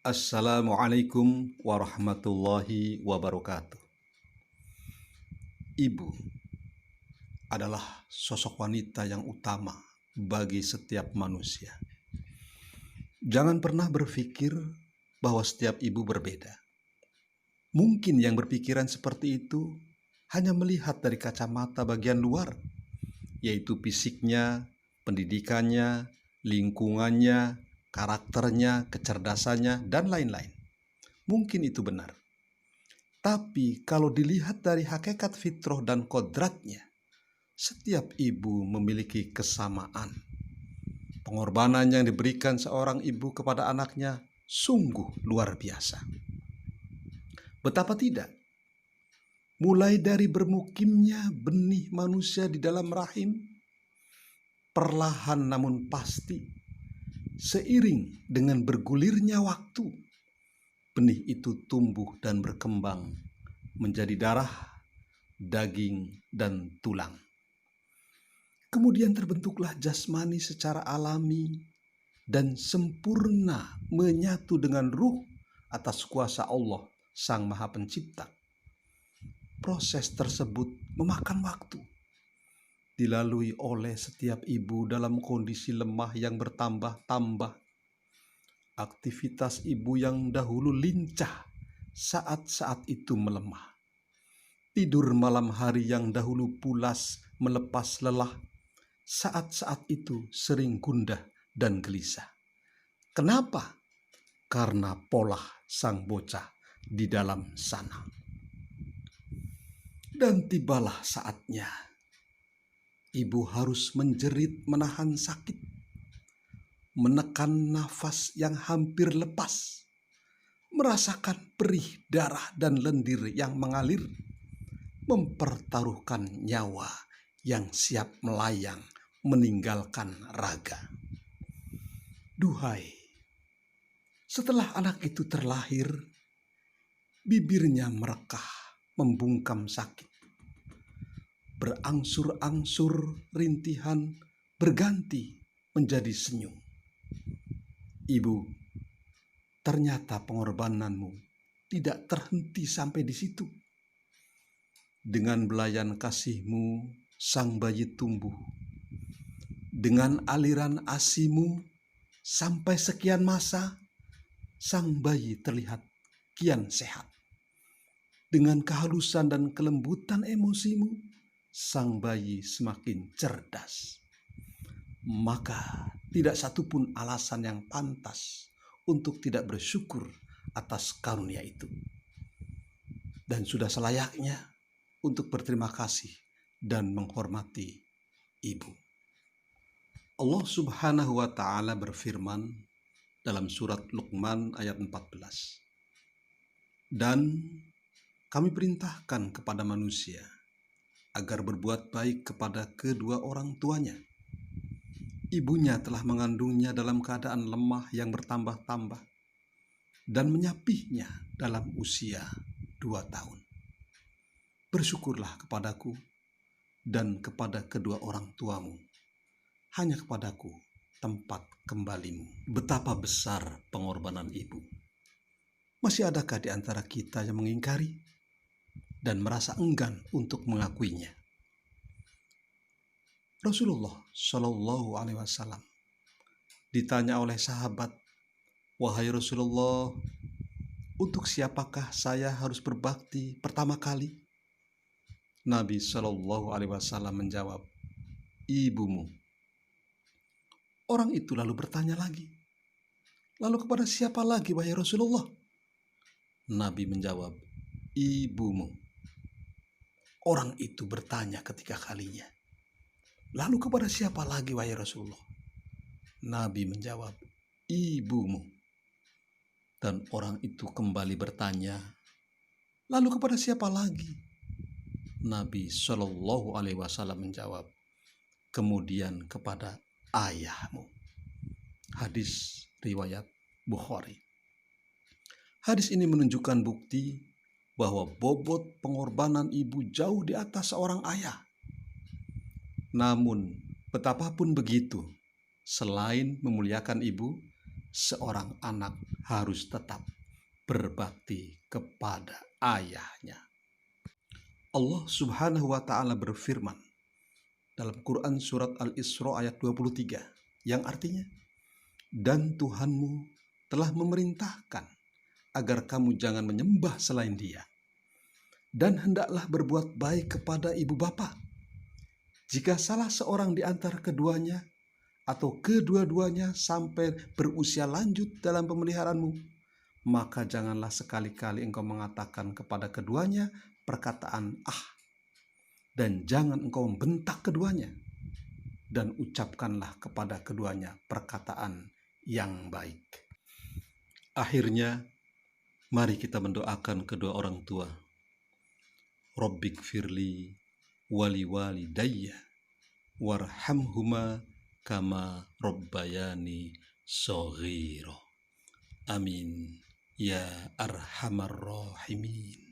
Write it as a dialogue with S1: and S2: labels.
S1: Assalamualaikum warahmatullahi wabarakatuh. Ibu adalah sosok wanita yang utama bagi setiap manusia. Jangan pernah berpikir bahwa setiap ibu berbeda. Mungkin yang berpikiran seperti itu hanya melihat dari kacamata bagian luar, yaitu fisiknya, pendidikannya, lingkungannya, karakternya, kecerdasannya, dan lain-lain. Mungkin itu benar. Tapi kalau dilihat dari hakikat fitrah dan kodratnya, setiap ibu memiliki kesamaan. Pengorbanan yang diberikan seorang ibu kepada anaknya sungguh luar biasa. Betapa tidak? Mulai dari bermukimnya benih manusia di dalam rahim, perlahan namun pasti, seiring dengan bergulirnya waktu, benih itu tumbuh dan berkembang menjadi darah, daging, dan tulang. Kemudian terbentuklah jasmani secara alami dan sempurna menyatu dengan ruh atas kuasa Allah, Sang Maha Pencipta. Proses tersebut memakan waktu, dilalui oleh setiap ibu dalam kondisi lemah yang bertambah-tambah. Aktivitas ibu yang dahulu lincah saat-saat itu melemah. Tidur malam hari yang dahulu pulas melepas lelah, saat-saat itu sering gundah dan gelisah. Kenapa? Karena pola sang bocah di dalam sana. Dan tibalah saatnya ibu harus menjerit menahan sakit, menekan nafas yang hampir lepas, merasakan perih darah dan lendir yang mengalir, mempertaruhkan nyawa yang siap melayang meninggalkan raga. Duhai, setelah anak itu terlahir, bibirnya merekah membungkam sakit. Berangsur-angsur rintihan berganti menjadi senyum. Ibu, ternyata pengorbananmu tidak terhenti sampai di situ. Dengan belayan kasihmu, sang bayi tumbuh. Dengan aliran asimu, sampai sekian masa, sang bayi terlihat kian sehat. Dengan kehalusan dan kelembutan emosimu, sang bayi semakin cerdas. Maka tidak satupun alasan yang pantas untuk tidak bersyukur atas karunia itu. Dan sudah selayaknya untuk berterima kasih dan menghormati ibu. Allah Subhanahu wa Ta'ala berfirman dalam surat Luqman ayat 14. Dan kami perintahkan kepada manusia agar berbuat baik kepada kedua orang tuanya. Ibunya telah mengandungnya dalam keadaan lemah yang bertambah-tambah dan menyapihnya dalam usia 2 tahun. Bersyukurlah kepadaku dan kepada kedua orang tuamu. Hanya kepadaku tempat kembalimu. Betapa besar pengorbanan ibu. Masih adakah di antara kita yang mengingkari dan merasa enggan untuk mengakuinya? Rasulullah Shallallahu Alaihi Wasallam ditanya oleh sahabat, "Wahai Rasulullah, untuk siapakah saya harus berbakti pertama kali?" Nabi Shallallahu Alaihi Wasallam menjawab, "Ibumu." Orang itu lalu bertanya lagi, "Lalu kepada siapa lagi, wahai Rasulullah?" Nabi menjawab, "Ibumu." Orang itu bertanya ketiga kalinya, "Lalu kepada siapa lagi, wahai Rasulullah?" Nabi menjawab, "Ibumu." Dan orang itu kembali bertanya, "Lalu kepada siapa lagi?" Nabi Shallallahu Alaihi Wasallam menjawab, "Kemudian kepada ayahmu." Hadis riwayat Bukhari. Hadis ini menunjukkan bukti bahwa bobot pengorbanan ibu jauh di atas seorang ayah. Namun, betapapun begitu, selain memuliakan ibu, seorang anak harus tetap berbakti kepada ayahnya. Allah Subhanahu wa Ta'ala berfirman dalam Quran surat Al-Isra ayat 23 yang artinya, dan Tuhanmu telah memerintahkan agar kamu jangan menyembah selain Dia, dan hendaklah berbuat baik kepada ibu bapa. Jika salah seorang di antara keduanya atau kedua-duanya sampai berusia lanjut dalam pemeliharaanmu, maka janganlah sekali-kali engkau mengatakan kepada keduanya perkataan "ah", dan jangan engkau membentak keduanya, dan ucapkanlah kepada keduanya perkataan yang baik. Akhirnya, mari kita mendoakan kedua orang tua. Rabbik firli wali walidayya warhamhuma kama rabbayani shaghira. Amin ya arhamar rahimin.